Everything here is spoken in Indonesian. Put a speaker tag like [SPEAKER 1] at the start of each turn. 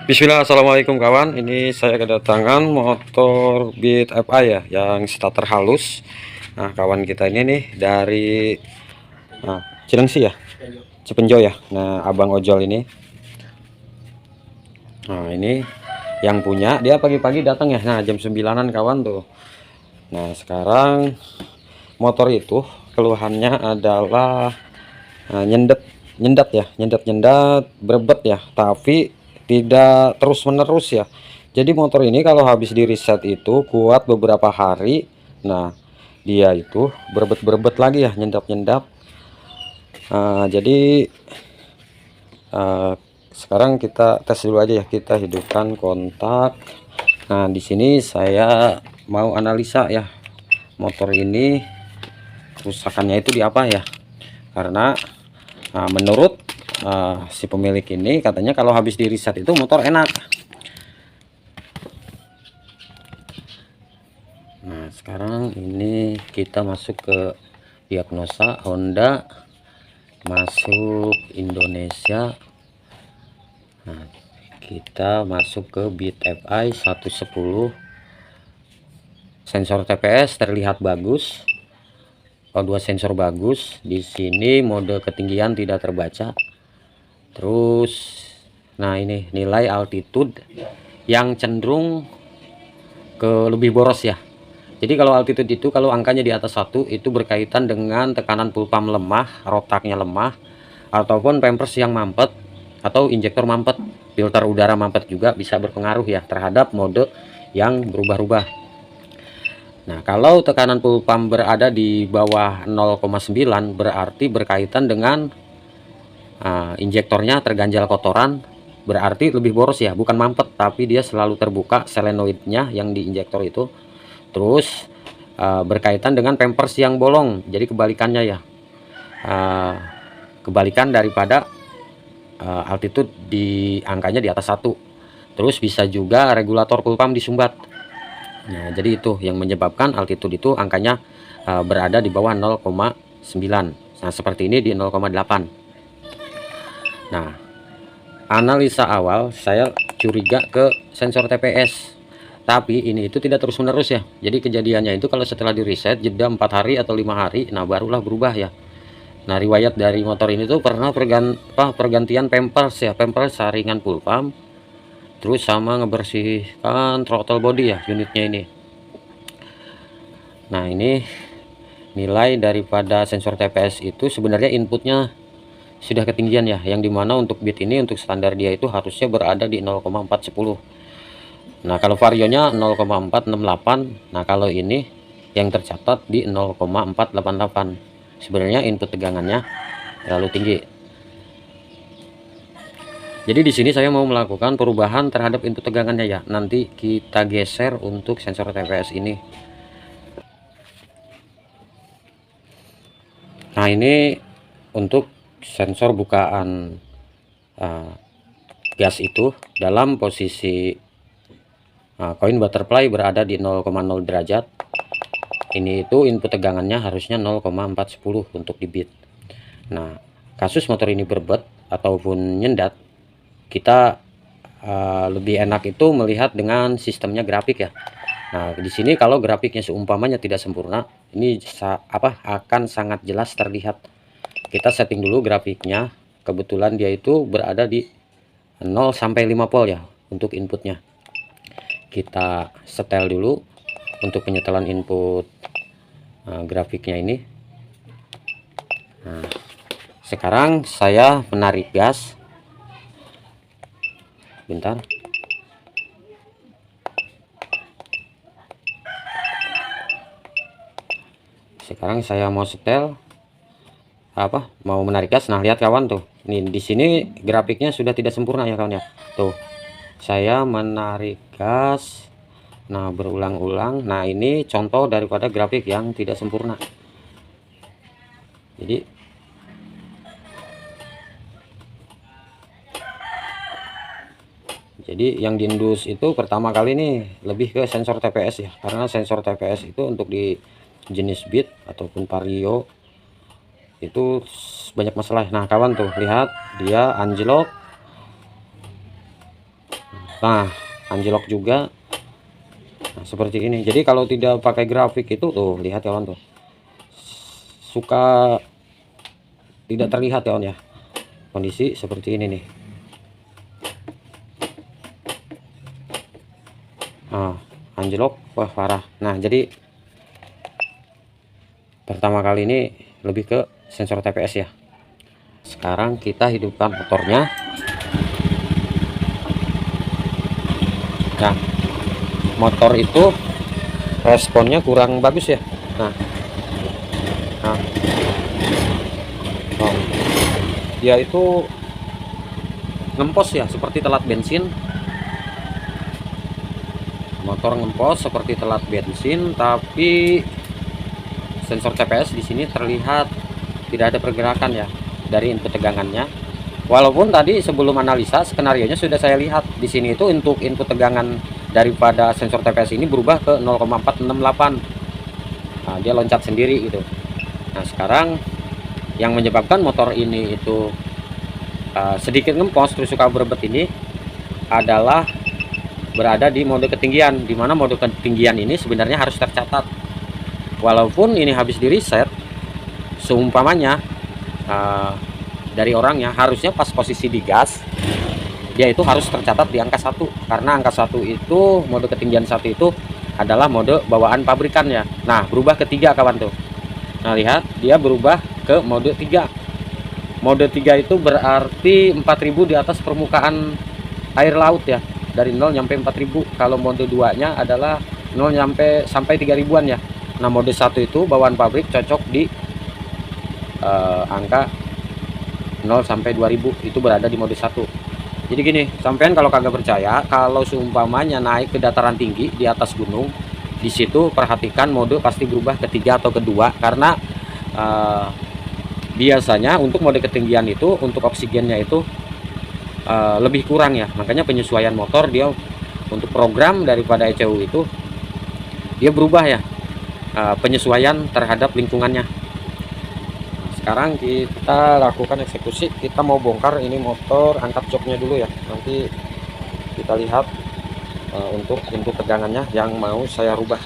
[SPEAKER 1] Bismillah, assalamualaikum kawan. Ini saya kedatangan motor Beat FI ya, yang starter halus. Nah, kawan kita ini nih dari Cilengsi ya, Cipenjo ya. Nah, abang ojol ini. Nah, ini yang punya dia pagi-pagi datang ya. Nah, jam 9-an kawan tuh. Nah, sekarang motor itu keluhannya adalah nyendet nyendat ya, nyendat berebet ya, tapi tidak terus menerus ya. Jadi motor ini kalau habis di reset itu kuat beberapa hari. Nah, dia itu berebet lagi ya, nyendap jadi uh, sekarang kita tes dulu aja ya, kita hidupkan kontak. Nah, di sini saya mau analisa ya, motor ini kerusakannya itu di apa ya, karena menurut si pemilik ini katanya kalau habis di reset itu motor enak. Nah, sekarang ini kita masuk ke diagnosa Honda, masuk Indonesia. Nah, kita masuk ke Beat FI 110. Sensor TPS terlihat bagus. O2 sensor bagus. Di sini mode ketinggian tidak terbaca. Terus nah, ini nilai altitude yang cenderung ke lebih boros ya. Jadi kalau altitude itu kalau angkanya di atas 1 itu berkaitan dengan tekanan pulpam lemah, rotaknya lemah, ataupun pampers yang mampet atau injektor mampet, filter udara mampet juga bisa berpengaruh ya terhadap mode yang berubah-ubah. Nah, kalau tekanan pulpam berada di bawah 0,9 berarti berkaitan dengan injektornya terganjal kotoran, berarti lebih boros ya, bukan mampet tapi dia selalu terbuka selenoidnya yang di injektor itu. Terus berkaitan dengan pampers yang bolong, jadi kebalikannya ya, kebalikan daripada altitude di angkanya di atas 1. Terus bisa juga regulator pulpam disumbat. Nah, jadi itu yang menyebabkan altitude itu angkanya berada di bawah 0,9. Nah, seperti ini di 0,8. Nah, analisa awal saya curiga ke sensor TPS, tapi ini itu tidak terus menerus ya. Jadi kejadiannya itu kalau setelah di reset jeda 4 hari atau 5 hari, nah barulah berubah ya. Nah, riwayat dari motor ini tuh pernah pergantian pampers ya, pampers saringan pulpam, terus sama ngebersihkan throttle body ya, unitnya ini. Nah, ini nilai daripada sensor TPS itu sebenarnya inputnya sudah ketinggian ya, yang dimana untuk bit ini untuk standar dia itu harusnya berada di 0,410. Nah, kalau varionya 0,468. Nah, kalau ini yang tercatat di 0,488. Sebenarnya input tegangannya terlalu tinggi. Jadi di sini saya mau melakukan perubahan terhadap input tegangannya ya. Nanti kita geser untuk sensor TPS ini. Nah, ini untuk sensor bukaan gas itu dalam posisi koin butterfly berada di 0,0 derajat. Ini itu input tegangannya harusnya 0,410 untuk di bit. Nah, kasus motor ini berbet ataupun nyendat, kita lebih enak itu melihat dengan sistemnya grafik ya. Nah, di sini kalau grafiknya seumpamanya tidak sempurna, ini akan sangat jelas terlihat. Kita setting dulu grafiknya. Kebetulan dia itu berada di 0 sampai 5 volt ya untuk inputnya. Kita setel dulu untuk penyetelan input grafiknya ini. Nah, sekarang saya menarik gas. Bentar. Sekarang saya mau setel mau menarik gas. Nah, lihat kawan tuh. Ini di sini grafiknya sudah tidak sempurna ya kawan ya. Tuh. Saya menarik gas. Nah, berulang-ulang. Nah, ini contoh daripada grafik yang tidak sempurna. Jadi yang diindus itu pertama kali nih lebih ke sensor TPS ya, karena sensor TPS itu untuk di jenis bit ataupun vario itu banyak masalah. Nah kawan tuh lihat dia anjlok. Nah, anjlok juga. Nah, seperti ini. Jadi kalau tidak pakai grafik itu tuh lihat kawan tuh, suka tidak terlihat kawan ya. Kondisi seperti ini nih. Nah, anjlok, wah parah. Nah, jadi pertama kali ini lebih ke sensor TPS ya. Sekarang kita hidupkan motornya. Nah, motor itu responnya kurang bagus ya. Nah, oh, dia itu ngempos ya, seperti telat bensin. Motor ngempos seperti telat bensin, tapi sensor TPS di sini terlihat tidak ada pergerakan ya dari input tegangannya. Walaupun tadi sebelum analisa skenarionya sudah saya lihat di sini itu untuk input tegangan daripada sensor TPS ini berubah ke 0,468. Nah, dia loncat sendiri gitu. Nah, sekarang yang menyebabkan motor ini itu sedikit ngempos terus suka berebet ini adalah berada di mode ketinggian, dimana mode ketinggian ini sebenarnya harus tercatat. Walaupun ini habis di reset, seumpamanya dari orangnya harusnya pas posisi digas dia itu harus tercatat di angka 1, karena angka 1 itu mode ketinggian 1 itu adalah mode bawaan pabrikan ya. Nah, berubah ke 3 kawan tuh. Nah, lihat dia berubah ke mode 3. Mode 3 itu berarti 4000 di atas permukaan air laut ya, dari 0 sampai 4000. Kalau mode 2 nya adalah 0 sampai 3000-an ya. Nah, mode 1 itu bawaan pabrik cocok di angka 0 sampai 2000, itu berada di mode 1. Jadi gini, sampean kalau kagak percaya, kalau seumpamanya naik ke dataran tinggi di atas gunung, di situ perhatikan mode pasti berubah ke 3 atau ke 2, karena biasanya untuk mode ketinggian itu untuk oksigennya itu lebih kurang ya. Makanya penyesuaian motor dia untuk program daripada ECU itu dia berubah ya, penyesuaian terhadap lingkungannya. Sekarang kita lakukan eksekusi. Kita mau bongkar ini motor, angkat joknya dulu ya, nanti kita lihat untuk input tegangannya yang mau saya rubah.